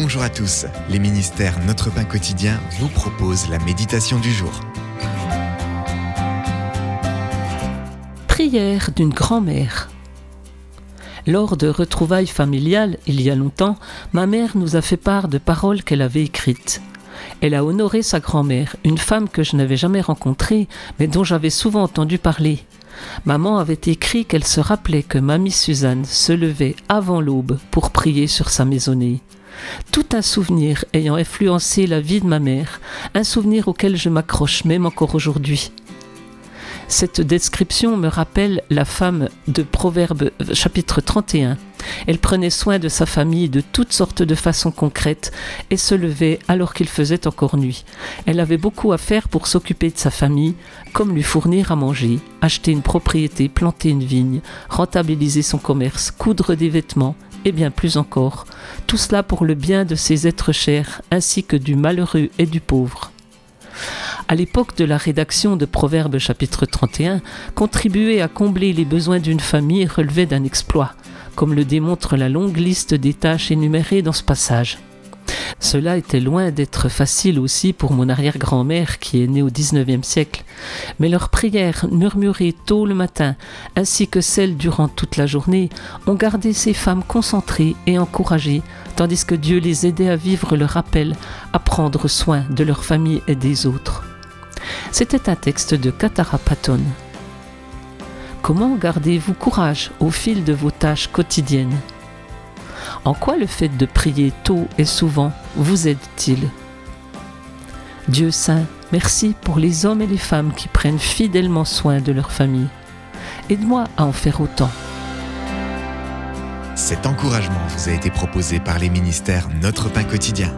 Bonjour à tous, les ministères Notre Pain Quotidien vous proposent la méditation du jour. Prière d'une grand-mère. Lors de retrouvailles familiales, il y a longtemps, ma mère nous a fait part de paroles qu'elle avait écrites. Elle a honoré sa grand-mère, une femme que je n'avais jamais rencontrée, mais dont j'avais souvent entendu parler. Maman avait écrit qu'elle se rappelait que mamie Suzanne se levait avant l'aube pour prier sur sa maisonnée. Tout un souvenir ayant influencé la vie de ma mère, un souvenir auquel je m'accroche même encore aujourd'hui. Cette description me rappelle la femme de Proverbes chapitre 31. Elle prenait soin de sa famille de toutes sortes de façons concrètes et se levait alors qu'il faisait encore nuit. Elle avait beaucoup à faire pour s'occuper de sa famille, comme lui fournir à manger, acheter une propriété, planter une vigne, rentabiliser son commerce, coudre des vêtements et bien plus encore. Tout cela pour le bien de ses êtres chers ainsi que du malheureux et du pauvre. À l'époque de la rédaction de Proverbes chapitre 31, contribuer à combler les besoins d'une famille relevait d'un exploit, comme le démontre la longue liste des tâches énumérées dans ce passage. Cela était loin d'être facile aussi pour mon arrière-grand-mère qui est née au XIXe siècle, mais leurs prières murmurées tôt le matin, ainsi que celles durant toute la journée, ont gardé ces femmes concentrées et encouragées, tandis que Dieu les aidait à vivre le rappel, à prendre soin de leur famille et des autres. C'était un texte de Katara Patton. Comment gardez-vous courage au fil de vos tâches quotidiennes ? En quoi le fait de prier tôt et souvent vous aide-t-il ? Dieu saint, merci pour les hommes et les femmes qui prennent fidèlement soin de leur famille. Aide-moi à en faire autant. Cet encouragement vous a été proposé par les ministères Notre Pain Quotidien.